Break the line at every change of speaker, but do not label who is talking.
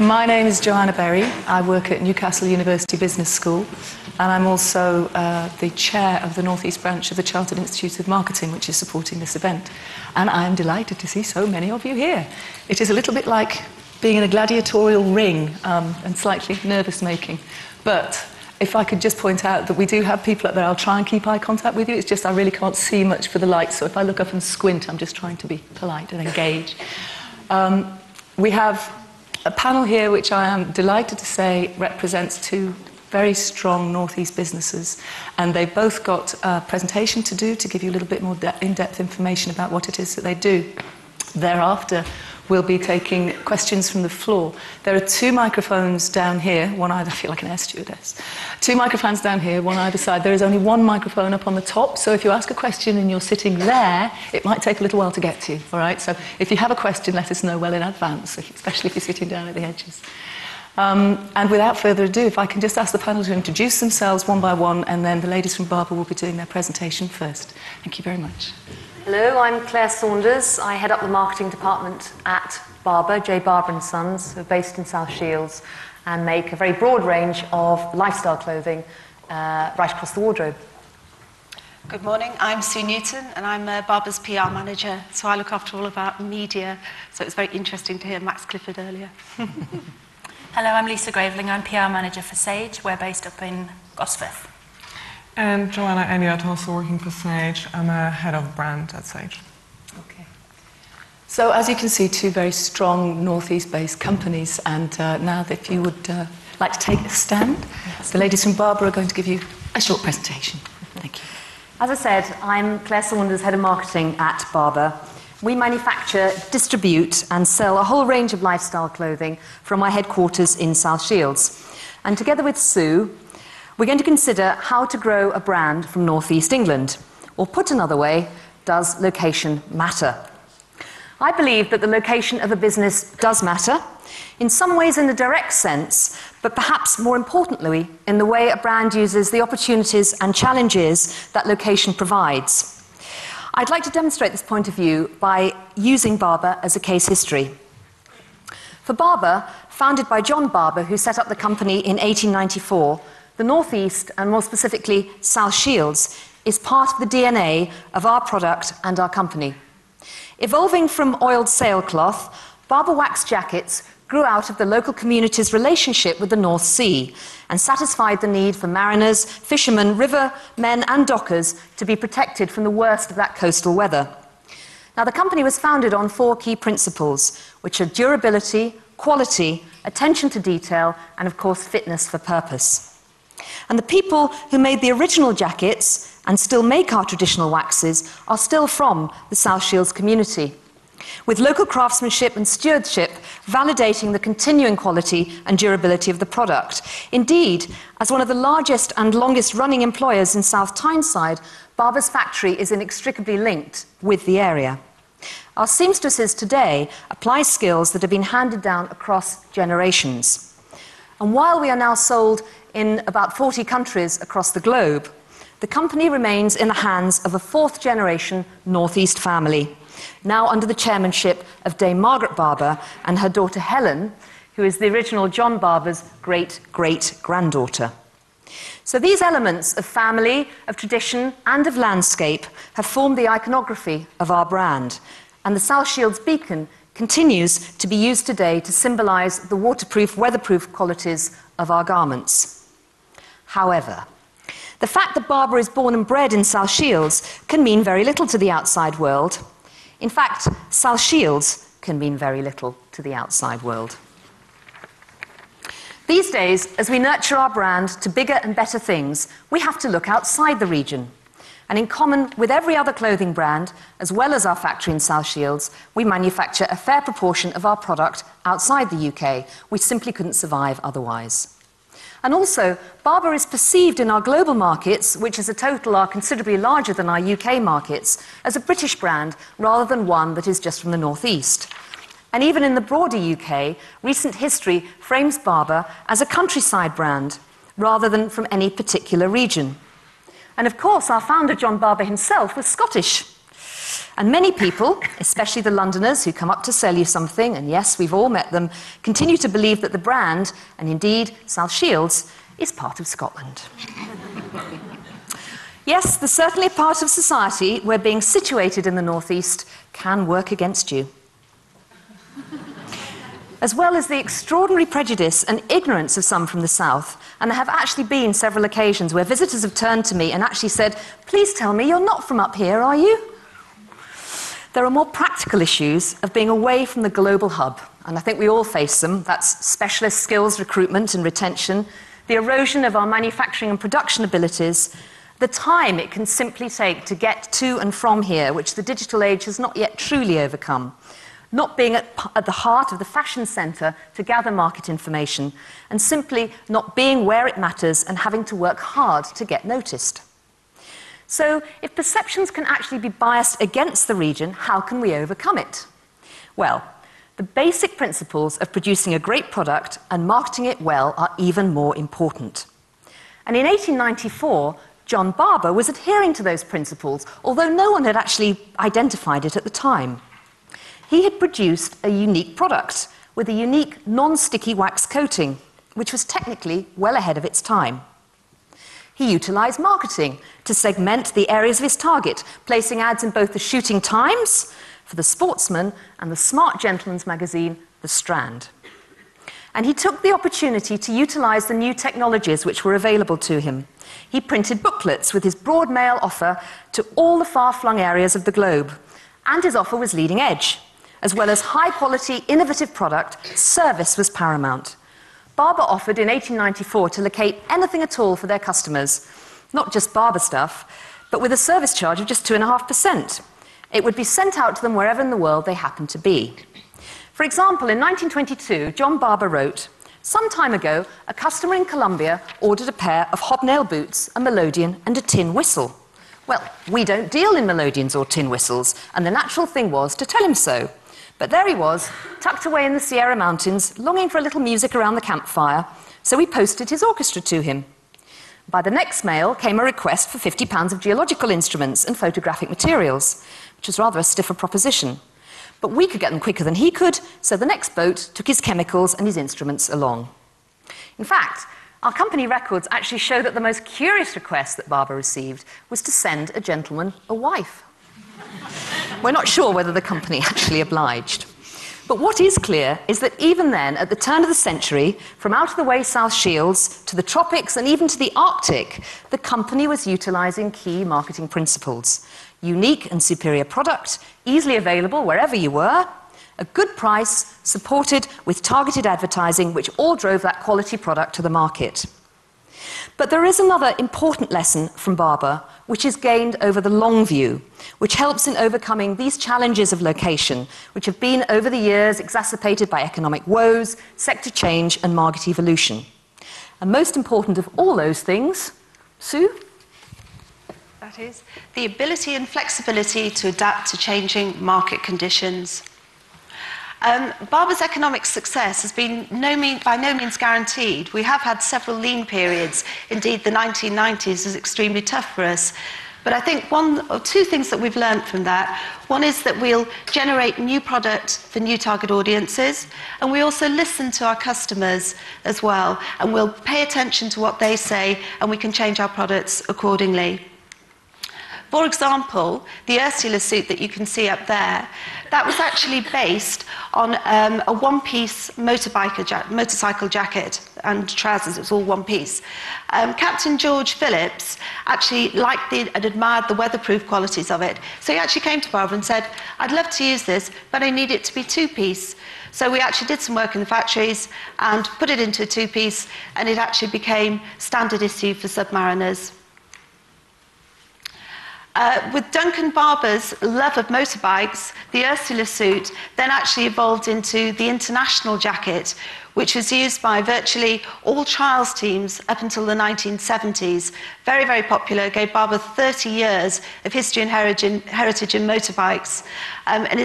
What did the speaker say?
My name is Joanna Berry. I work at Newcastle University Business School, and I'm also the chair of the North East branch of the Chartered Institute of Marketing, which is supporting this event. And I am delighted to see so many of you here. It is a little bit like being in a gladiatorial ring and slightly nervous-making. But if I could just point out that we do have people up there, I'll try and keep eye contact with you. It's just I really can't see much for the light, so if I look up and squint, I'm just trying to be polite and engage. We have a panel here which I am delighted to say represents two very strong North East businesses, and they've both got a presentation to do to give you a little bit more in-depth information about what it is that they do. Thereafter, we'll be taking questions from the floor. There are two microphones down here, one either, I feel like an air stewardess. Two microphones down here, one either side. There is only one microphone up on the top, so if you ask a question and you're sitting there, it might take a little while to get to you, all right? So if you have a question, let us know well in advance, especially if you're sitting down at the edges. And without further ado, if I can just ask the panel to introduce themselves one by one, and then the ladies from Barbour will be doing their presentation first. Thank you very much.
Hello, I'm Claire Saunders. I head up the marketing department at Barbour, J. Barbour & Sons, who are based in South Shields and make a very broad range of lifestyle clothing right across the wardrobe.
Good morning, I'm Sue Newton and I'm Barbour's PR manager, so I look after all of our media, so it was very interesting to hear Max Clifford earlier.
Hello, I'm Lisa Graveling. I'm PR manager for Sage. We're based up in Gosforth.
And Joanna Elliott, also working for Sage. I'm a head of brand at Sage.
Okay. So as you can see, two very strong North East-based companies, and now if you would like to take a stand, yes. The ladies from Barbour are going to give you a short presentation. Thank you.
As I said, I'm Claire Saunders, head of marketing at Barbour. We manufacture, distribute and sell a whole range of lifestyle clothing from our headquarters in South Shields. And together with Sue, we're going to consider how to grow a brand from North East England. Or put another way, does location matter? I believe that the location of a business does matter, in some ways in the direct sense, but perhaps more importantly, in the way a brand uses the opportunities and challenges that location provides. I'd like to demonstrate this point of view by using Barbour as a case history. For Barbour, founded by John Barbour, who set up the company in 1894, the North East, and more specifically South Shields, is part of the DNA of our product and our company. Evolving from oiled sailcloth, Barbour wax jackets grew out of the local community's relationship with the North Sea and satisfied the need for mariners, fishermen, rivermen and dockers to be protected from the worst of that coastal weather. Now, the company was founded on four key principles, which are durability, quality, attention to detail, and of course, fitness for purpose. And the people who made the original jackets and still make our traditional waxes are still from the South Shields community, with local craftsmanship and stewardship validating the continuing quality and durability of the product. Indeed, as one of the largest and longest-running employers in South Tyneside, Barbour's factory is inextricably linked with the area. Our seamstresses today apply skills that have been handed down across generations. And while we are now sold in about 40 countries across the globe, the company remains in the hands of a fourth-generation North East family, now under the chairmanship of Dame Margaret Barbour and her daughter Helen, who is the original John Barbour's great-great-granddaughter. So these elements of family, of tradition, and of landscape have formed the iconography of our brand, and the South Shields beacon continues to be used today to symbolise the waterproof, weatherproof qualities of our garments. However, the fact that Barbour is born and bred in South Shields can mean very little to the outside world. In fact, South Shields can mean very little to the outside world. These days, as we nurture our brand to bigger and better things, we have to look outside the region. And in common with every other clothing brand, as well as our factory in South Shields, we manufacture a fair proportion of our product outside the UK. We simply couldn't survive otherwise. And also, Barbour is perceived in our global markets, which as a total are considerably larger than our UK markets, as a British brand rather than one that is just from the North East. And even in the broader UK, recent history frames Barbour as a countryside brand rather than from any particular region. And of course, our founder, John Barbour himself, was Scottish. And many people, especially the Londoners who come up to sell you something, and yes, we've all met them, continue to believe that the brand, and indeed South Shields, is part of Scotland. Yes, there's certainly a part of society where being situated in the northeast can work against you. As well as the extraordinary prejudice and ignorance of some from the south, and there have actually been several occasions where visitors have turned to me and actually said, "Please tell me you're not from up here, are you?" There are more practical issues of being away from the global hub, and I think we all face them. That's specialist skills recruitment and retention, the erosion of our manufacturing and production abilities, the time it can simply take to get to and from here, which the digital age has not yet truly overcome, not being at the heart of the fashion centre to gather market information, and simply not being where it matters and having to work hard to get noticed. So, if perceptions can actually be biased against the region, how can we overcome it? Well, the basic principles of producing a great product and marketing it well are even more important. And in 1894, John Barbour was adhering to those principles, although no one had actually identified it at the time. He had produced a unique product with a unique non-sticky wax coating, which was technically well ahead of its time. He utilised marketing to segment the areas of his target, placing ads in both the Shooting Times for the Sportsman and the smart gentleman's magazine, The Strand. And he took the opportunity to utilise the new technologies which were available to him. He printed booklets with his broad mail offer to all the far-flung areas of the globe, and his offer was leading edge. As well as high-quality, innovative product, service was paramount. Barbour offered in 1894 to locate anything at all for their customers, not just Barbour stuff, but with a service charge of just 2.5%. It would be sent out to them wherever in the world they happened to be. For example, in 1922, John Barbour wrote, "Some time ago, a customer in Colombia ordered a pair of hobnail boots, a melodeon, and a tin whistle. Well, we don't deal in melodeons or tin whistles, and the natural thing was to tell him so. But there he was, tucked away in the Sierra Mountains, longing for a little music around the campfire, so we posted his orchestra to him. By the next mail came a request for £50 of geological instruments and photographic materials, which was rather a stiffer proposition. But we could get them quicker than he could, so the next boat took his chemicals and his instruments along." In fact, our company records actually show that the most curious request that Barbour received was to send a gentleman a wife. We're not sure whether the company actually obliged. But what is clear is that even then, at the turn of the century, from out-of-the-way South Shields to the tropics and even to the Arctic, the company was utilising key marketing principles. Unique and superior product, easily available wherever you were, a good price, supported with targeted advertising, which all drove that quality product to the market. But there is another important lesson from Barbour, which is gained over the long view, which helps in overcoming these challenges of location, which have been over the years exacerbated by economic woes, sector change, and market evolution. And most important of all those things, Sue?
That is the ability and flexibility to adapt to changing market conditions. Barbour's economic success has been by no means guaranteed. We have had several lean periods. Indeed, the 1990s was extremely tough for us. But I think one or two things that we've learned from that. One is that we'll generate new product for new target audiences, and we also listen to our customers as well, and we'll pay attention to what they say, and we can change our products accordingly. For example, the Ursula suit that you can see up there, that was actually based on a one-piece motorcycle jacket and trousers. It was all one piece. Captain George Phillips actually liked and admired the weatherproof qualities of it. So he actually came to Barbour and said, "I'd love to use this, but I need it to be two-piece." So we actually did some work in the factories and put it into a two-piece, and it actually became standard issue for submariners. With Duncan Barbour's love of motorbikes, the Ursula suit then actually evolved into the international jacket, which was used by virtually all trials teams up until the 1970s. Very, very popular, gave Barbour 30 years of history and heritage in motorbikes. And